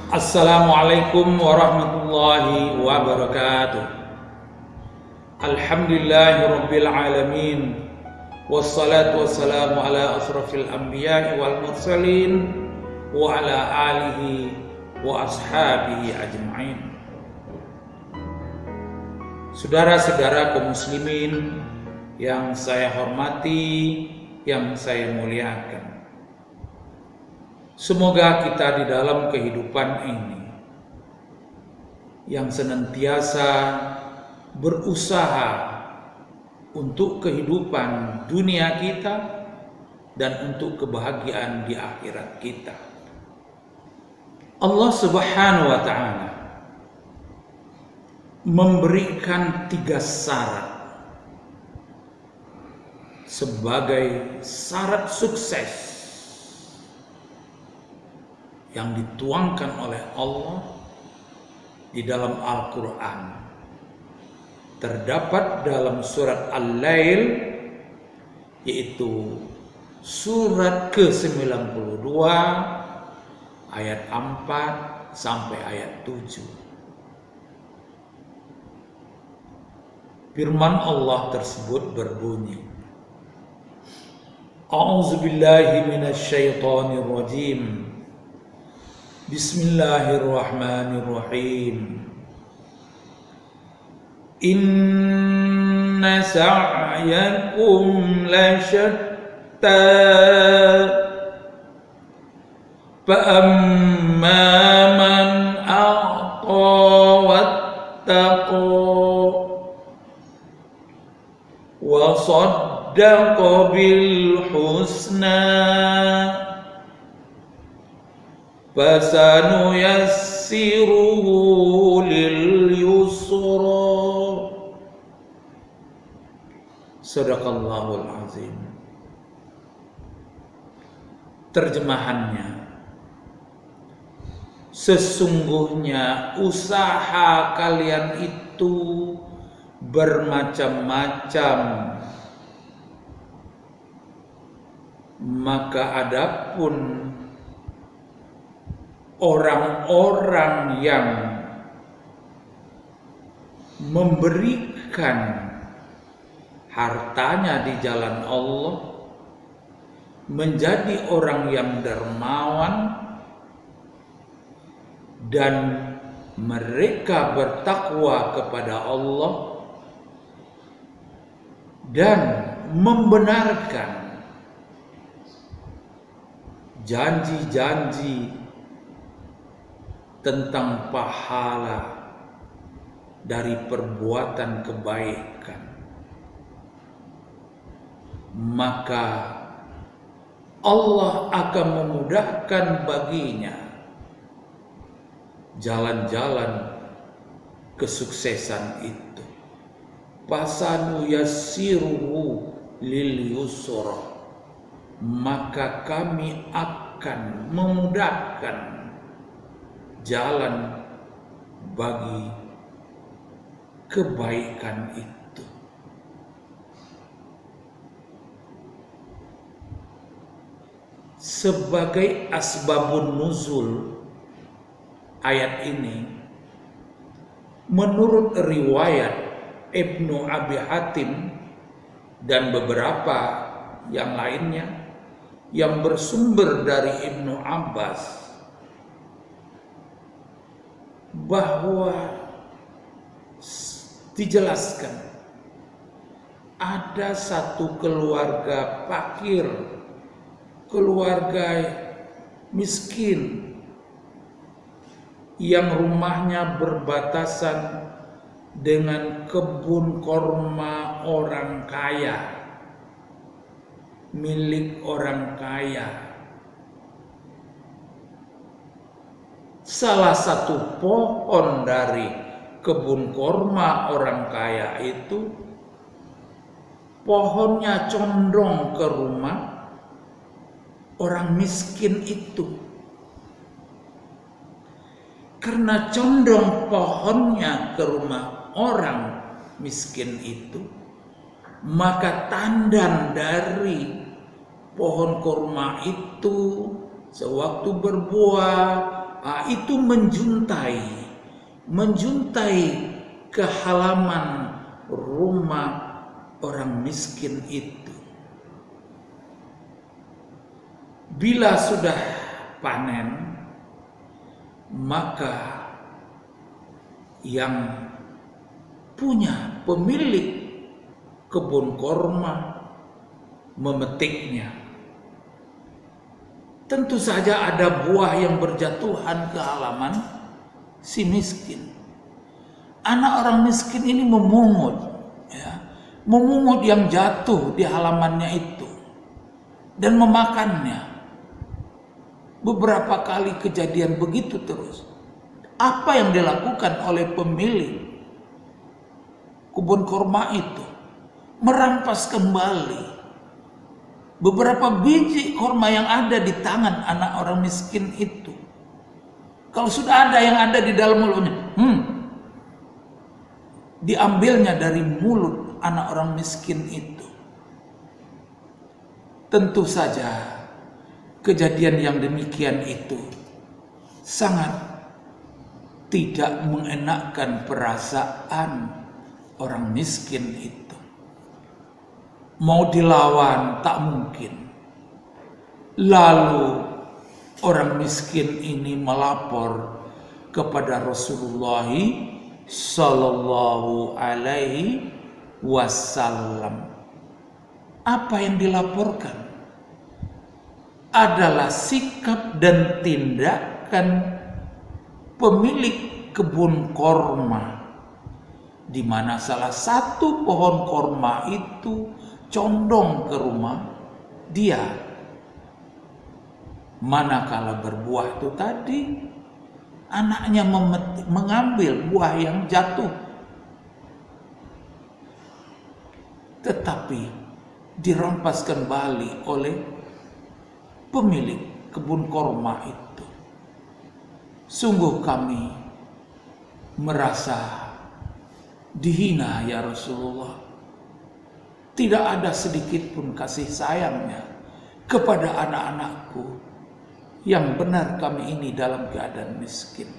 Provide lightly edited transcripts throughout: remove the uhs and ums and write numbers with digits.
Assalamualaikum warahmatullahi wabarakatuh. Alhamdulillahirabbil alamin. Wassalatu wassalamu ala asrafil anbiya'i wal mursalin wa ala alihi wa ashabihi ajma'in. Saudara-saudara kaum muslimin yang saya hormati, yang saya muliakan. Semoga kita di dalam kehidupan ini yang senantiasa berusaha untuk kehidupan dunia kita dan untuk kebahagiaan di akhirat kita. Allah Subhanahu wa ta'ala memberikan 3 syarat sebagai syarat sukses yang dituangkan oleh Allah di dalam Al-Quran. Terdapat dalam surat Al-Lail, yaitu surat ke-92 ayat 4 sampai ayat 7. Firman Allah tersebut berbunyi, A'udzubillahi minasyaitonir rajim. Bismillahirrahmanirrahim. Inna sa'yakum lasyatta fa'amma man a'ta wattaqa wa saddaqa bil husna fasanuyassiruhu lil yusra. Sadaqallahul azim. Terjemahannya, sesungguhnya usaha kalian itu bermacam-macam, maka adapun orang-orang yang memberikan hartanya di jalan Allah, menjadi orang yang dermawan, dan mereka bertakwa kepada Allah dan membenarkan janji-janji tentang pahala dari perbuatan kebaikan, maka Allah akan memudahkan baginya jalan-jalan kesuksesan itu. Fasanu yassiruhu lil yusra, maka kami akan memudahkan jalan bagi kebaikan itu. Sebagai asbabun nuzul ayat ini, menurut riwayat Ibnu Abi Hatim dan beberapa yang lainnya yang bersumber dari Ibnu Abbas, bahwa dijelaskan ada satu keluarga fakir, keluarga miskin yang rumahnya berbatasan dengan kebun korma orang kaya, milik orang kaya. Salah satu pohon dari kebun korma orang kaya itu, pohonnya condong ke rumah orang miskin itu. Karena condong pohonnya ke rumah orang miskin itu, maka tandan dari pohon kurma itu sewaktu berbuah itu menjuntai ke halaman rumah orang miskin itu. Bila sudah panen, maka yang punya pemilik kebun korma memetiknya. Tentu saja ada buah yang berjatuhan ke halaman si miskin. Anak orang miskin ini memungut, memungut yang jatuh di halamannya itu dan memakannya. Beberapa kali kejadian begitu terus. Apa yang dilakukan oleh pemilik kebun korma itu? Merampas kembali beberapa biji korma yang ada di tangan anak orang miskin itu. Kalau sudah ada yang ada di dalam mulutnya, diambilnya dari mulut anak orang miskin itu. Tentu saja kejadian yang demikian itu sangat tidak mengenakkan perasaan orang miskin itu. Mau dilawan tak mungkin. Lalu orang miskin ini melapor kepada Rasulullah Sallallahu Alaihi Wasallam. Apa yang dilaporkan adalah sikap dan tindakan pemilik kebun korma, di mana salah satu pohon korma itu condong ke rumah dia. Manakala berbuah itu tadi, anaknya mengambil buah yang jatuh, tetapi dirampas kembali oleh pemilik kebun korma itu. Sungguh kami merasa dihina ya Rasulullah. Tidak ada sedikit pun kasih sayangnya kepada anak-anakku yang benar kami ini dalam keadaan miskin.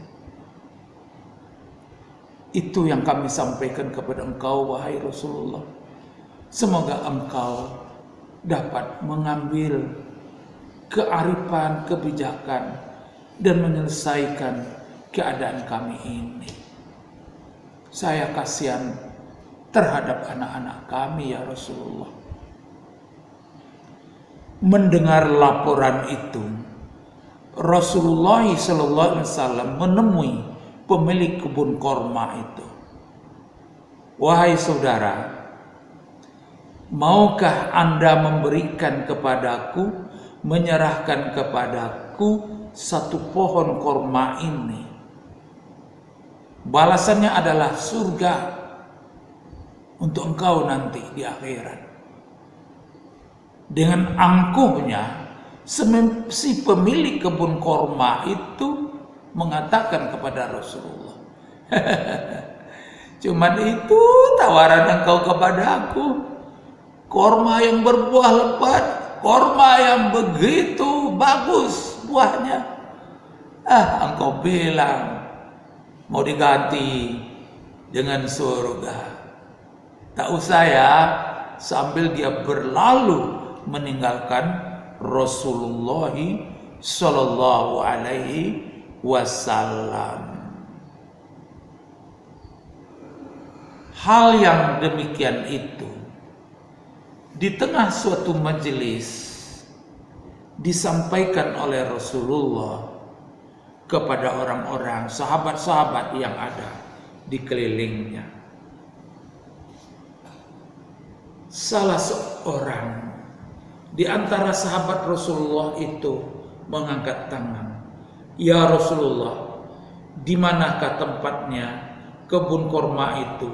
Itu yang kami sampaikan kepada engkau wahai Rasulullah. Semoga engkau dapat mengambil kearifan, kebijakan dan menyelesaikan keadaan kami ini. Saya kasihan terhadap anak-anak kami ya Rasulullah. Mendengar laporan itu, Rasulullah SAW menemui pemilik kebun korma itu. Wahai saudara, maukah Anda memberikan kepadaku, menyerahkan kepadaku satu pohon korma ini? Balasannya adalah surga untuk engkau nanti di akhirat. Dengan angkuhnya, si pemilik kebun korma itu mengatakan kepada Rasulullah, cuman itu tawaran engkau kepada aku, korma yang berbuah lebat, korma yang begitu bagus buahnya. Engkau bilang mau diganti dengan surga. Tak usah ya, sambil dia berlalu meninggalkan Rasulullah Sallallahu Alaihi Wasallam. Hal yang demikian itu di tengah suatu majelis disampaikan oleh Rasulullah kepada orang-orang sahabat-sahabat yang ada di kelilingnya. Salah seorang di antara sahabat Rasulullah itu mengangkat tangan. Ya Rasulullah, di manakah tempatnya kebun korma itu?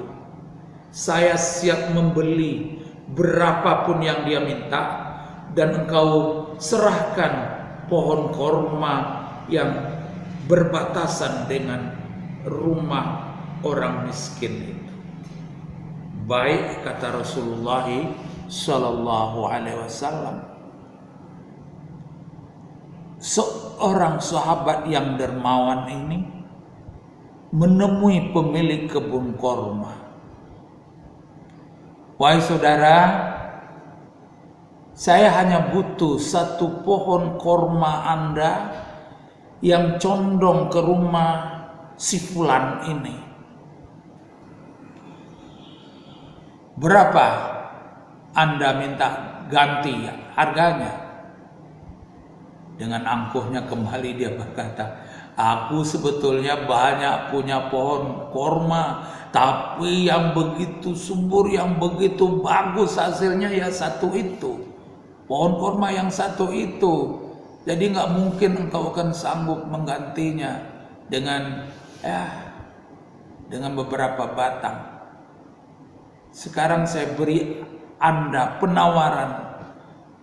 Saya siap membeli berapapun yang dia minta, dan engkau serahkan pohon korma yang berbatasan dengan rumah orang miskin itu. Baik, kata Rasulullah Sallallahu Alaihi Wasallam. seorang sahabat yang dermawan ini menemui pemilik kebun korma. Wahai saudara, saya hanya butuh satu pohon korma Anda yang condong ke rumah si fulan ini. Berapa Anda minta ganti harganya? Dengan angkuhnya kembali dia berkata, aku sebetulnya banyak punya pohon korma, tapi yang begitu subur, yang begitu bagus hasilnya ya satu itu. Pohon korma yang satu itu. Jadi nggak mungkin engkau akan sanggup menggantinya dengan beberapa batang. Sekarang saya beri Anda penawaran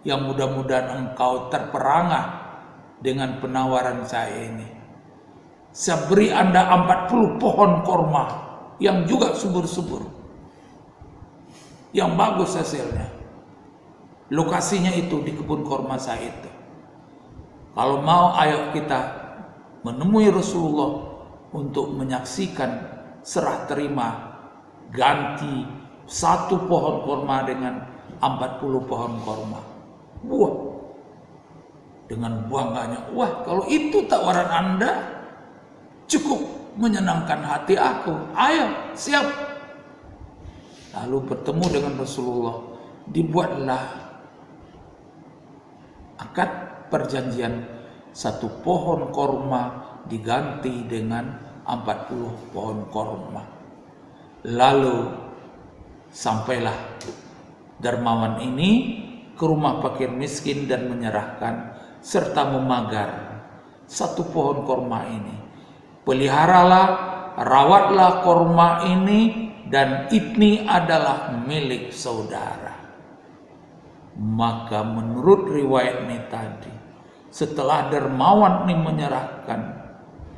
yang mudah-mudahan engkau terperangah dengan penawaran saya ini. Saya beri Anda 40 pohon korma yang juga subur-subur, yang bagus hasilnya. Lokasinya itu di kebun korma saya itu. Kalau mau, ayo kita menemui Rasulullah untuk menyaksikan serah terima ganti satu pohon korma dengan 40 pohon korma. Wah, dengan bangganya, wah kalau itu tawaran Anda cukup menyenangkan hati aku, ayo siap. Lalu bertemu dengan Rasulullah, dibuatlah akad perjanjian, satu pohon korma diganti dengan 40 pohon korma. Lalu sampailah dermawan ini ke rumah fakir miskin dan menyerahkan serta memagar satu pohon korma ini. Peliharalah, rawatlah korma ini, dan ini adalah milik saudara. Maka menurut riwayat ini tadi, setelah dermawan ini menyerahkan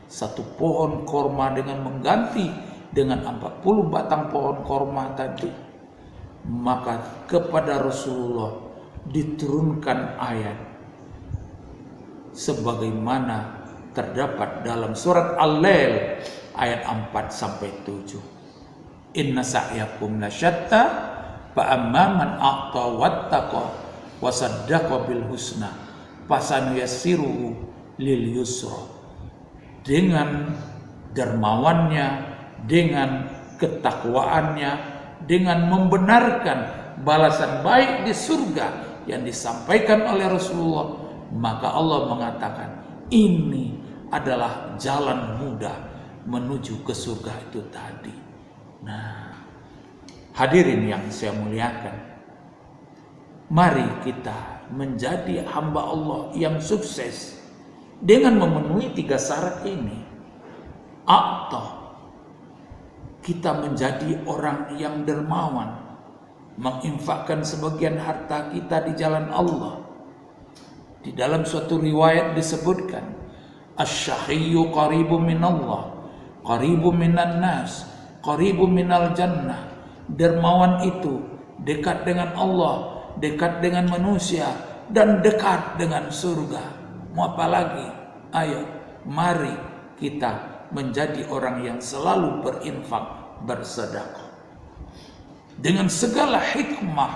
satu pohon korma dengan mengganti dengan 40 batang pohon korma tadi, maka kepada Rasulullah diturunkan ayat sebagaimana terdapat dalam surat Al-Lail ayat 4-7. Inna sa'yakum lasyatta fa amma man a'ta wattaqa wa saddaqa bil husna fasanuyassiruhu lil yusra. Dengan dermawannya, dengan ketakwaannya, dengan membenarkan balasan baik di surga yang disampaikan oleh Rasulullah, maka Allah mengatakan ini adalah jalan mudah menuju ke surga itu tadi. Nah, hadirin yang saya muliakan, mari kita menjadi hamba Allah yang sukses dengan memenuhi 3 syarat ini. Atau kita menjadi orang yang dermawan, menginfakkan sebagian harta kita di jalan Allah. Di dalam suatu riwayat disebutkan, asy-syahiyyu qaribun minallah, qaribun minan nas, qaribun minal jannah. Dermawan itu dekat dengan Allah, dekat dengan manusia, dan dekat dengan surga. Mau apa lagi? Ayo, mari kita menjadi orang yang selalu berinfak, bersedekah dengan segala hikmah,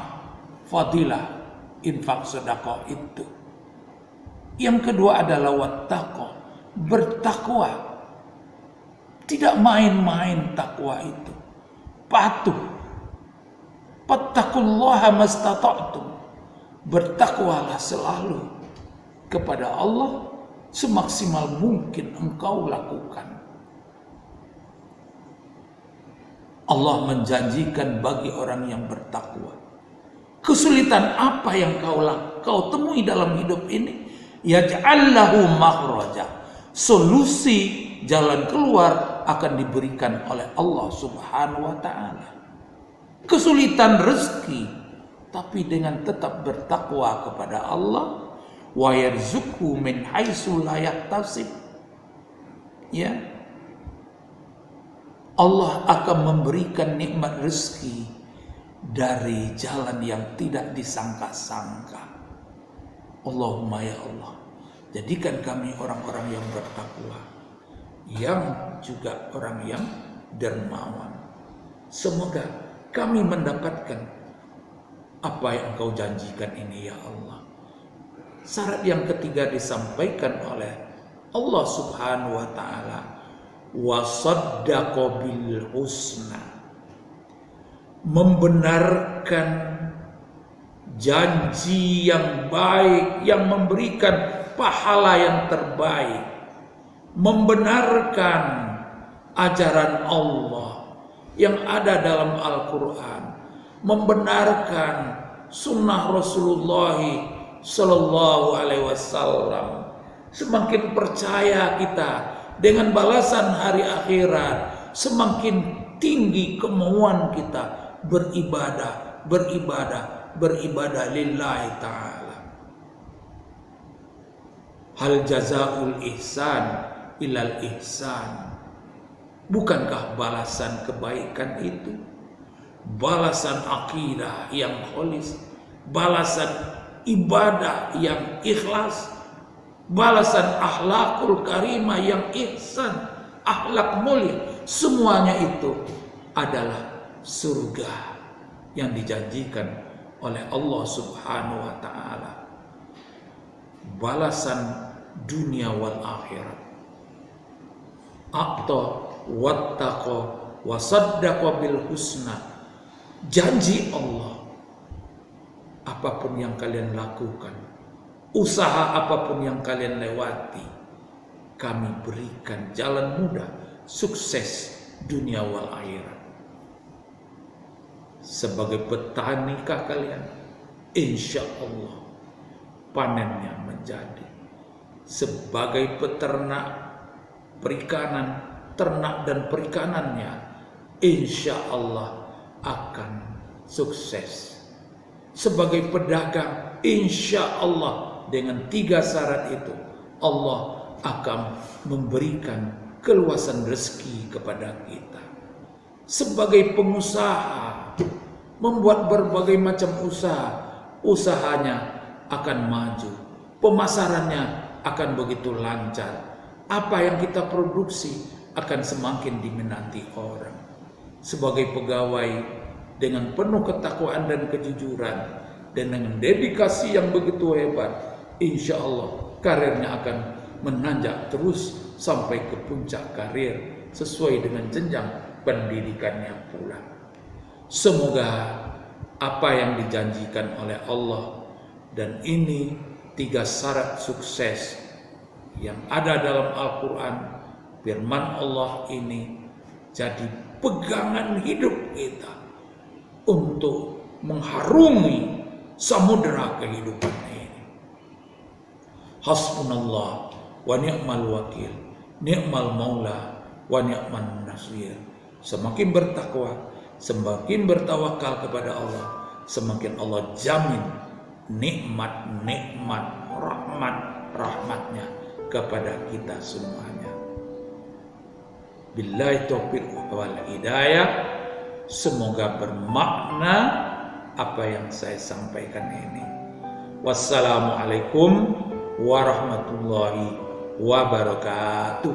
fadilah infak sedekah itu. Yang kedua adalah wattaqwa, bertakwa. Tidak main-main takwa itu. Patuh. Fattaqullaha mastata'tum. Bertakwalah selalu kepada Allah semaksimal mungkin engkau lakukan. Allah menjanjikan bagi orang yang bertakwa, kesulitan apa yang kau temui dalam hidup ini, yaj'al lahu makhraja, solusi jalan keluar akan diberikan oleh Allah Subhanahu wa taala. Kesulitan rezeki, tapi dengan tetap bertakwa kepada Allah, wa yarzuqhu min haitsu la yahtasib. Ya, Allah akan memberikan nikmat rezeki dari jalan yang tidak disangka-sangka. Allahumma ya Allah, Jadikan kami orang-orang yang bertakwa, yang juga orang yang dermawan. Semoga kami mendapatkan apa yang Engkau janjikan ini ya Allah. Syarat yang ketiga disampaikan oleh Allah Subhanahu wa ta'ala, wa saddaqa bil husna, membenarkan janji yang baik yang memberikan pahala yang terbaik, membenarkan ajaran Allah yang ada dalam Al-Quran, membenarkan sunnah Rasulullah Sallallahu Alaihi Wasallam. Semakin percaya kita dengan balasan hari akhirat, semakin tinggi kemauan kita beribadah lillahi ta'ala. Hal jazaul ihsan ilal ihsan. Bukankah balasan kebaikan itu balasan akidah yang kholis, balasan ibadah yang ikhlas, balasan akhlakul karimah yang ihsan, akhlak mulia? Semuanya itu adalah surga yang dijanjikan oleh Allah Subhanahu wa ta'ala. Balasan dunia wal akhirat. Atau wattaqo wasaddaqa bil husna. Janji Allah, apapun yang kalian lakukan, usaha apapun yang kalian lewati, kami berikan jalan mudah, sukses dunia wal akhirat. Sebagai petanikah kalian? Insya Allah panennya menjadi. Sebagai peternak perikanan, ternak dan perikanannya, insya Allah akan sukses. Sebagai pedagang, insya Allah dengan 3 syarat itu Allah akan memberikan keluasan rezeki kepada kita. Sebagai pengusaha, membuat berbagai macam usaha, usahanya akan maju, pemasarannya akan begitu lancar, apa yang kita produksi akan semakin diminati orang. Sebagai pegawai dengan penuh ketakwaan dan kejujuran dan dengan dedikasi yang begitu hebat, insya Allah karirnya akan menanjak terus sampai ke puncak karir sesuai dengan jenjang pendidikannya pula. Semoga apa yang dijanjikan oleh Allah, dan ini 3 syarat sukses yang ada dalam Al-Quran, firman Allah ini jadi pegangan hidup kita untuk mengharungi samudera kehidupan ini. Hasbunallah wa ni'mal wakil, ni'mal maula wa ni'man nasir. Semakin bertakwa, semakin bertawakal kepada Allah, semakin Allah jamin nikmat-nikmat rahmatnya kepada kita semuanya. Billahi taufiq wal hidayah. Semoga bermakna apa yang saya sampaikan ini. Wassalamualaikum warahmatullahi wabarakatuh.